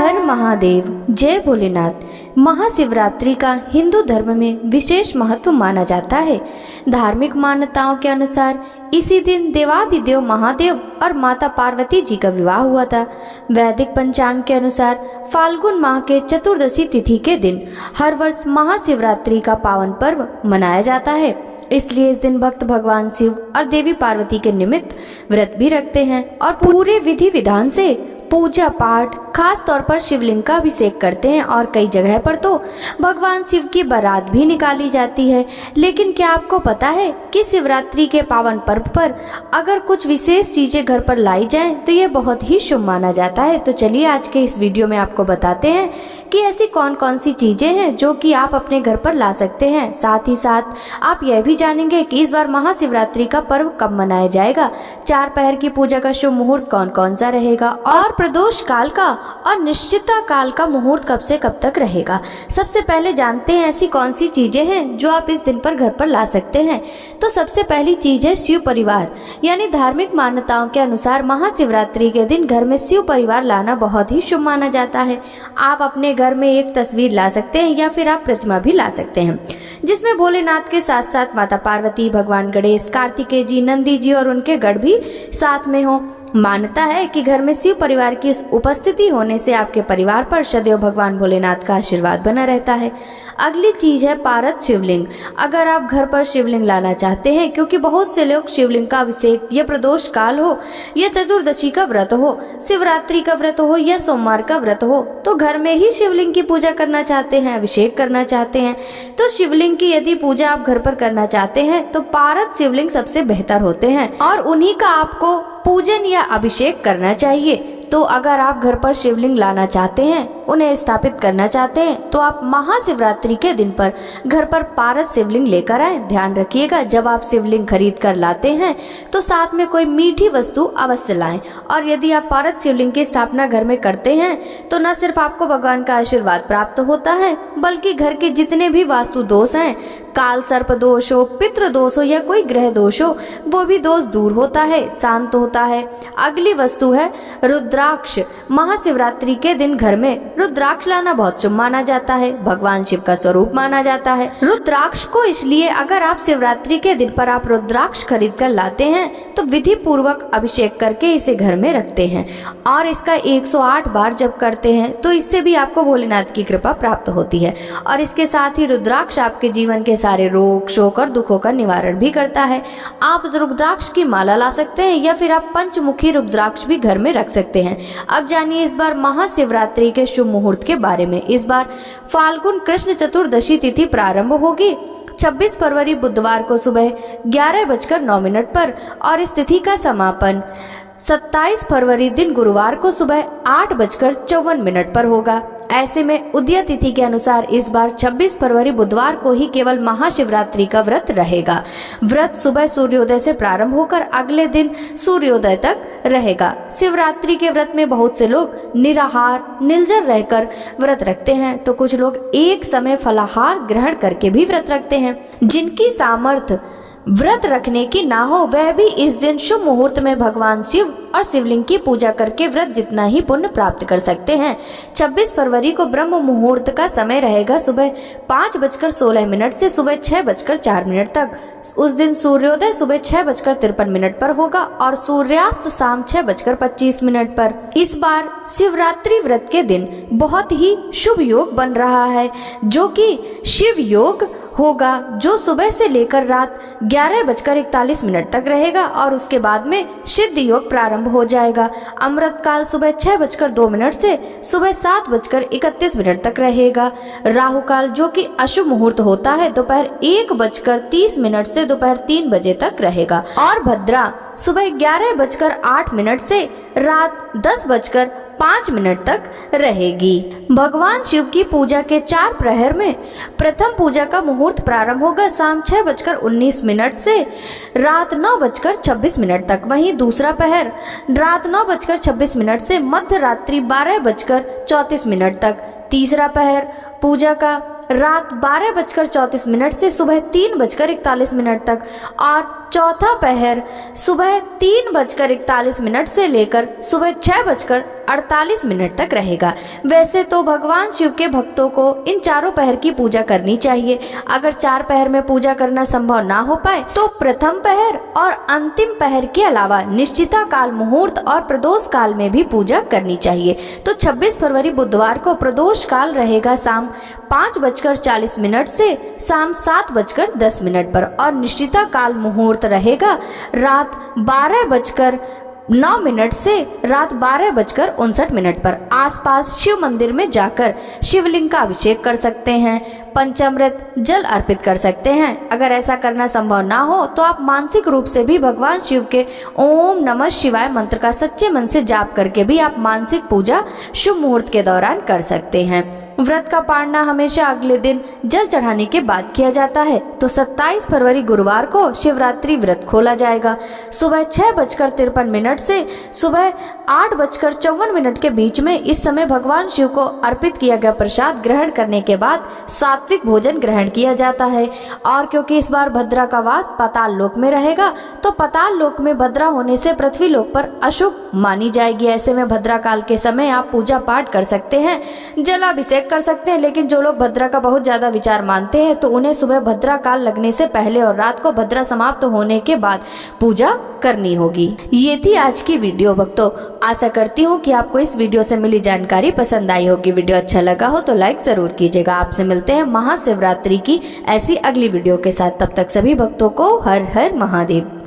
हर महादेव, जय भोलेनाथ। महाशिवरात्रि का हिंदू धर्म में विशेष महत्व माना जाता है। धार्मिक मान्यताओं के अनुसार इसी दिन देवाधिदेव महादेव और माता पार्वती जी का विवाह हुआ था। वैदिक पंचांग के अनुसार फाल्गुन माह के चतुर्दशी तिथि के दिन हर वर्ष महाशिवरात्रि का पावन पर्व मनाया जाता है। इसलिए इस दिन भक्त भगवान शिव और देवी पार्वती के निमित्त व्रत भी रखते हैं और पूरे विधि विधान से पूजा पाठ, खास तौर पर शिवलिंग का अभिषेक करते हैं और कई जगह पर तो भगवान शिव की बारात भी निकाली जाती है। लेकिन क्या आपको पता है कि शिवरात्रि के पावन पर्व पर अगर कुछ विशेष चीजें घर पर लाई जाएं तो ये बहुत ही शुभ माना जाता है। तो चलिए आज के इस वीडियो में आपको बताते हैं कि ऐसी कौन कौन सी चीजें हैं जो कि आप अपने घर पर ला सकते हैं। साथ ही साथ आप यह भी जानेंगे कि इस बार महाशिवरात्रि का पर्व कब मनाया जाएगा, 4 पहर की पूजा का शुभ मुहूर्त कौन कौन सा रहेगा और प्रदोष काल का और निश्चिता काल का मुहूर्त कब से कब तक रहेगा। सबसे पहले जानते हैं ऐसी कौन सी चीजें हैं जो आप इस दिन पर घर पर ला सकते हैं। तो सबसे पहली चीज है शिव परिवार। यानी धार्मिक मान्यताओं के अनुसार महाशिवरात्रि के दिन घर में शिव परिवार लाना बहुत ही शुभ माना जाता है। आप अपने घर में एक तस्वीर ला सकते हैं या फिर आप प्रतिमा भी ला सकते हैं जिसमें भोलेनाथ के साथ साथ माता पार्वती, भगवान गणेश, कार्तिकेय जी, नंदी जी और उनके गढ़ भी साथ में हो। मान्यता है कि घर में शिव परिवार की उपस्थिति होने से आपके परिवार पर सदैव भगवान भोलेनाथ का आशीर्वाद बना रहता है। अगली चीज है पारद शिवलिंग। अगर आप घर पर शिवलिंग लाना चाहते हैं, क्योंकि बहुत से लोग शिवलिंग का अभिषेक या प्रदोष काल हो या चतुर्दशी का व्रत हो, शिवरात्रि का व्रत हो या सोमवार का व्रत हो, तो घर में ही शिवलिंग की पूजा करना चाहते हैं, अभिषेक करना चाहते हैं, तो शिवलिंग की यदि पूजा आप घर पर करना चाहते हैं तो पारद शिवलिंग सबसे बेहतर होते हैं और उन्हीं का आपको पूजन या अभिषेक करना चाहिए। तो अगर आप घर पर शिवलिंग लाना चाहते हैं, उन्हें स्थापित करना चाहते हैं, तो आप महाशिवरात्रि के दिन पर घर पर पारद शिवलिंग लेकर आए। ध्यान रखिएगा जब आप शिवलिंग खरीद कर लाते हैं तो साथ में कोई मीठी वस्तु अवश्य लाएं। और यदि आप पारद शिवलिंग की स्थापना घर में करते हैं तो न सिर्फ आपको भगवान का आशीर्वाद प्राप्त होता है, बल्कि घर के जितने भी वास्तु दोष हैं, काल सर्प दोष हो, पितृ दोष हो या कोई ग्रह दोष हो, वो भी दोष दूर होता है, शांत होता है। अगली वस्तु है रुद्राक्ष। महाशिवरात्रि के दिन घर में रुद्राक्ष लाना बहुत शुभ माना जाता है, भगवान शिव का स्वरूप माना जाता है। रुद्राक्ष को इसलिए अगर आप शिवरात्रि के दिन पर आप रुद्राक्ष खरीद कर लाते हैं तो विधि पूर्वक अभिषेक करके इसे घर में रखते हैं और इसका 108 बार जप करते हैं तो इससे भी आपको भोलेनाथ की कृपा प्राप्त होती है। और इसके साथ ही रुद्राक्ष आपके जीवन के सारे रोग, शोक और दुखों का निवारण भी करता है। आप रुद्राक्ष की माला ला सकते हैं या फिर आप पंचमुखी रुद्राक्ष भी घर में रख सकते हैं। अब जानिए इस बार महाशिवरात्रि के शुभ मुहूर्त के बारे में। इस बार फाल्गुन कृष्ण चतुर्दशी तिथि प्रारंभ होगी 26 फरवरी बुधवार को सुबह 11:09 पर और इस तिथि का समापन 27 फरवरी दिन गुरुवार को सुबह 8:54 पर होगा। ऐसे में उदय तिथि के अनुसार इस बार 26 फरवरी बुधवार को ही केवल महाशिवरात्रि का व्रत रहेगा। व्रत सुबह सूर्योदय से प्रारंभ होकर अगले दिन सूर्योदय तक रहेगा। शिवरात्रि के व्रत में बहुत से लोग निराहार, निर्जल रहकर व्रत रखते हैं, तो कुछ लोग एक समय फलाहार ग्रहण करके भी व्रत रखते हैं। जिनकी सामर्थ्य व्रत रखने की ना हो वह भी इस दिन शुभ मुहूर्त में भगवान शिव और शिवलिंग की पूजा करके व्रत जितना ही पुण्य प्राप्त कर सकते हैं। 26 फरवरी को ब्रह्म मुहूर्त का समय रहेगा सुबह 5:16 से सुबह 6:04 तक। उस दिन सूर्योदय सुबह 6:53 पर होगा और सूर्यास्त शाम 6:25 पर। इस बार शिवरात्रि व्रत के दिन बहुत ही शुभ योग बन रहा है जो कि शिव योग होगा, जो सुबह से लेकर रात 11:41 तक रहेगा और उसके बाद में सिद्ध योग प्रारंभ हो जाएगा। अमृत काल सुबह 6:02 से सुबह 7:31 तक रहेगा। राहु काल जो कि अशुभ मुहूर्त होता है दोपहर 1:30 से दोपहर 3 बजे तक रहेगा और भद्रा सुबह 11:08 से रात 10:05 तक रहेगी। भगवान शिव की पूजा के 4 प्रहर में प्रथम पूजा का मुहूर्त प्रारंभ होगा शाम 6:19 से रात 9:26 तक। वहीं दूसरा पहर रात 9:26 से मध्य रात्रि 12:34 तक। तीसरा पहर पूजा का रात 12:34 से सुबह 3:41 तक और चौथा पहर सुबह 3:41 से लेकर सुबह 6:48 तक रहेगा। वैसे तो भगवान शिव के भक्तों को इन चारों पहर की पूजा करनी चाहिए। अगर 4 पहर में पूजा करना संभव ना हो पाए तो प्रथम पहर और अंतिम पहर के अलावा निश्चिता काल मुहूर्त और प्रदोष काल में भी पूजा करनी चाहिए। तो 26 फरवरी बुधवार को प्रदोष काल रहेगा शाम 5:40 से शाम 7:10 पर और निश्चिता काल मुहूर्त रहेगा रात 12:09 से रात 12:59 पर। आसपास शिव मंदिर में जाकर शिवलिंग का अभिषेक कर सकते हैं, पंचामृत जल अर्पित कर सकते हैं। अगर ऐसा करना संभव ना हो तो आप मानसिक रूप से भी भगवान शिव के ओम नमः शिवाय मंत्र का सच्चे मन से जाप करके भी आप मानसिक पूजा शुभ मुहूर्त के दौरान कर सकते हैं। व्रत का पालना हमेशा अगले दिन जल चढ़ाने के बाद किया जाता है। तो 27 फरवरी गुरुवार को शिवरात्रि व्रत खोला जाएगा। सुबह 6:53 से सुबह 8:54 के बीच में इस समय भगवान शिव को अर्पित किया गया प्रसाद ग्रहण करने के बाद सात्विक भोजन ग्रहण किया जाता है। और क्योंकि इस बार भद्रा का वास पाताल लोक में रहेगा तो पाताल लोक में भद्रा होने से पृथ्वी लोक पर अशुभ मानी जाएगी। ऐसे में भद्रा काल के समय आप पूजा पाठ कर सकते हैं, जलाभिषेक कर सकते हैं। लेकिन जो लोग भद्रा का बहुत ज्यादा विचार मानते हैं तो उन्हें सुबह भद्रा काल लगने से पहले और रात को भद्रा समाप्त होने के बाद पूजा करनी होगी। ये थी आज की वीडियो भक्तों। आशा करती हूँ कि आपको इस वीडियो से मिली जानकारी पसंद आई होगी। वीडियो अच्छा लगा हो तो लाइक जरूर कीजिएगा। आपसे मिलते हैं महाशिवरात्रि की ऐसी अगली वीडियो के साथ। तब तक सभी भक्तों को हर हर महादेव।